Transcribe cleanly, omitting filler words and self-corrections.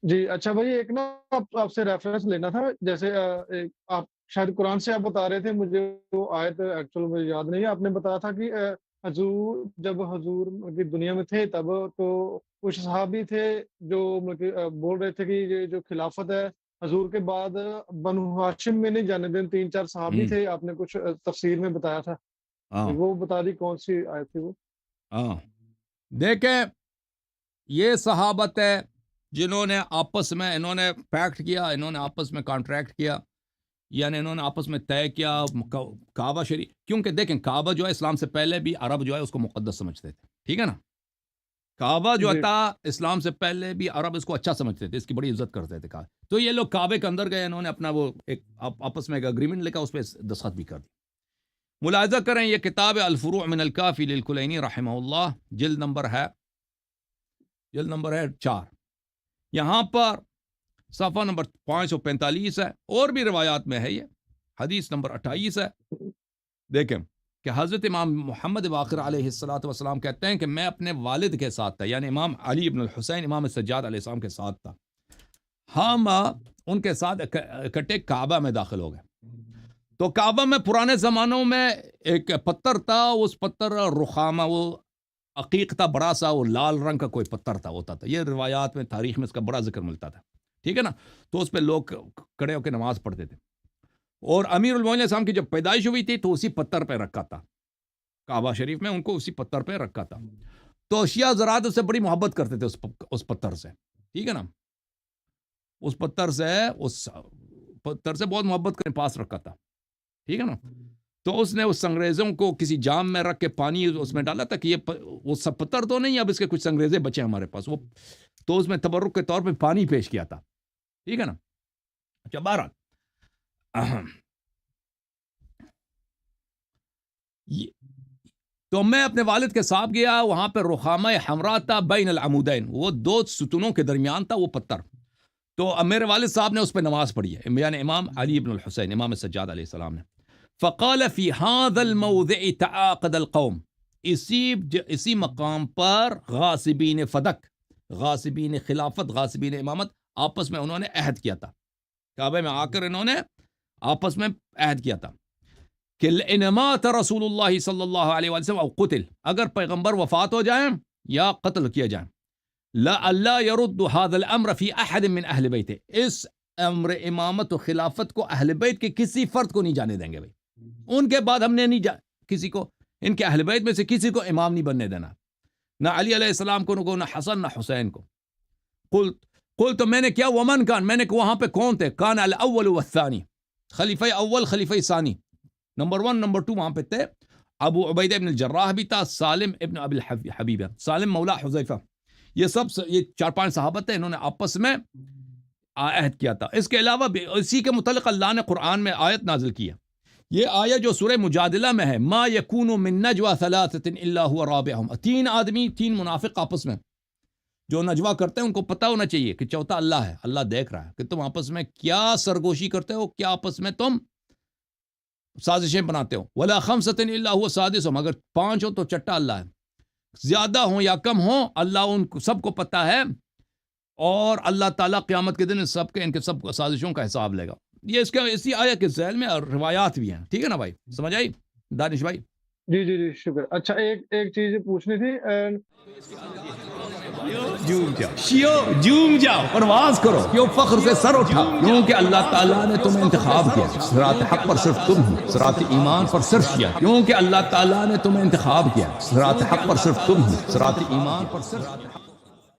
جی، اچھا بھائی ایک نا آپ سے ریفرنس لینا تھا جیسے آپ شاید قرآن سے آپ بتا رہے تھے مجھے وہ آیت ایکچوئل مجھے یاد نہیں ہے، آپ نے بتایا تھا کہ حضور جب حضور کی دنیا میں تھے تب تو کچھ صحابی تھے جو مطلب کہ بول رہے تھے کہ یہ جو خلافت ہے حضور کے بعد بنو ہاشم میں نہیں جانے دیں، 3-4 صحابی ہوں، تھے آپ نے کچھ تفسیر میں بتایا تھا، ہاں وہ بتا دی کون سی آیت تھی وہ؟ ہاں دیکھیں، یہ صحابت ہے جنہوں نے آپس میں انہوں نے پیکٹ کیا، انہوں نے آپس میں کانٹریکٹ کیا، یعنی انہوں نے آپس میں طے کیا کعبہ شریف، کیونکہ دیکھیں کعبہ جو ہے اسلام سے پہلے بھی عرب جو ہے اس کو مقدس سمجھتے تھے، ٹھیک ہے نا؟ کعبہ جو جی، تھا اسلام سے پہلے بھی عرب اس کو اچھا سمجھتے تھے، اس کی بڑی عزت کرتے تھے تو یہ لوگ کعبے کے اندر گئے، انہوں نے اپنا وہ ایک آپس میں ایک اگریمنٹ لکھا، اس پہ دستخط بھی کر دی۔ ملاحظہ کریں یہ کتاب الفروع من الکافی للکلینی رحمہ اللہ، جلد نمبر ہے 4، یہاں پر صفحہ نمبر 545 ہے، اور بھی روایات میں ہے، یہ حدیث نمبر 28 ہے۔ دیکھیں کہ حضرت امام محمد باقر علیہ الصلوۃ والسلام کہتے ہیں کہ میں اپنے والد کے ساتھ تھا، یعنی امام علی ابن الحسین امام سجاد علیہ السلام کے ساتھ تھا، ہم ان کے ساتھ اکٹھے کعبہ میں داخل ہو گئے۔ تو کعبہ میں پرانے زمانوں میں ایک پتھر تھا، اس پتھر رخامہ، وہ عقیق تھا بڑا سا، وہ لال رنگ کا کوئی پتھر تھا ہوتا تھا، یہ روایات میں تاریخ میں اس کا بڑا ذکر ملتا تھا، ٹھیک ہے نا؟ تو اس پہ لوگ کھڑے ہو کے نماز پڑھتے تھے، اور امیر المومنین السلام کی جب پیدائش ہوئی تھی تو اسی پتھر پہ رکھا تھا، کعبہ شریف میں ان کو اسی پتھر پہ رکھا تھا۔ تو شیعہ حضرات اس سے بڑی محبت کرتے تھے، اس پتھر سے، ٹھیک ہے نا؟ اس پتھر سے بہت محبت کے پاس رکھا تھا، ٹھیک ہے نا؟ تو اس نے اس سنگریزوں کو کسی جام میں رکھ کے پانی اس میں ڈالا تھا کہ یہ وہ سب پتھر تو نہیں، اب اس کے کچھ سنگریزے بچے ہمارے پاس، وہ تو اس میں تبرک کے طور پہ پانی پیش کیا تھا، ٹھیک ہے نا؟ اچھا بہرحال تو میں اپنے والد کے ساتھ گیا، وہاں پہ رخامہ حمراء تھا بین العمودین، وہ 2 ستونوں کے درمیان تھا وہ پتھر، تو میرے والد صاحب نے اس پہ نماز پڑھی ہے، یعنی امام علی ابن الحسین امام سجاد علیہ السلام نے۔ فقال فی هذا الموضع تعاقد القوم، اسی مقام پر غاصبین فدق، غاصبین خلافت، غاصبین امامت آپس میں انہوں نے عہد کیا تھا، کعبے میں آ کر انہوں نے آپس میں عہد کیا تھا کہ ان مات رسول اللہ صلی اللہ علیہ وسلم او قتل، اگر پیغمبر وفات ہو جائیں یا قتل کیا جائیں، لا اللہ يرد هذا الامر فی احد من اہل بیت، اس امر امامت و خلافت کو اہل بیت کے کسی فرد کو نہیں جانے دیں گے، بھائی ان کے بعد ہم نے نہیں کسی کو، ان کے اہل بیت میں سے کسی کو امام نہیں بننے دینا، نہ علی علیہ السلام کو، نہ حسن نہ حسین کو۔ قل تو میں نے کیا ومن کان، میں نے کہ وہاں پہ کون تھے، کان الاول والثانی، خلیفہ اول خلیفہ ثانی، نمبر 1 نمبر 2 وہاں پہ تھے، ابو عبیدہ ابن الجراح بھی تھا، سالم ابن ابی الحبیب، سالم مولا حذیفہ، یہ 4-5 صحابت تھے، انہوں نے آپس میں عہد کیا تھا۔ اس کے علاوہ بھی اسی کے متعلق اللہ نے قرآن میں آیت نازل کی ہے، یہ آیت جو سورہ مجادلہ میں ہے، ما یکون من نجوى 3 الا هو رابعهم، 3 آدمی، 3 منافق آپس میں جو نجوا کرتے ہیں ان کو پتہ ہونا چاہیے کہ چوتھا اللہ ہے، اللہ دیکھ رہا ہے کہ تم آپس میں کیا سرگوشی کرتے ہو، کیا آپس میں تم سازشیں بناتے ہو، ولا 5 الا هو سادسهم، اگر 5 ہو تو چٹا اللہ ہے، زیادہ ہوں یا کم ہوں اللہ ان کو سب کو پتہ ہے، اور اللہ تعالیٰ قیامت کے دن ان کے سب سازشوں کا حساب لے گا۔ یہ اس کا اسی آیت کے ذیل میں اور روایات بھی ہیں، ٹھیک ہے نا بھائی؟ سمجھ آئی دانش بھائی؟ جی، جی، جی، شکر۔ اچھا ایک چیز پوچھنی تھی جوم جاؤ پرواز کرو، کیوں فخر سے سر اٹھا، کیونکہ اللہ تعالیٰ نے تمہیں انتخاب کیا، صراط حق پر صرف تم ہو، صراط ایمان پر صرف کیا، کیونکہ اللہ تعالیٰ نے تمہیں انتخاب کیا، صراط حق پر صرف تم ہو، صراط ایمان پر صرف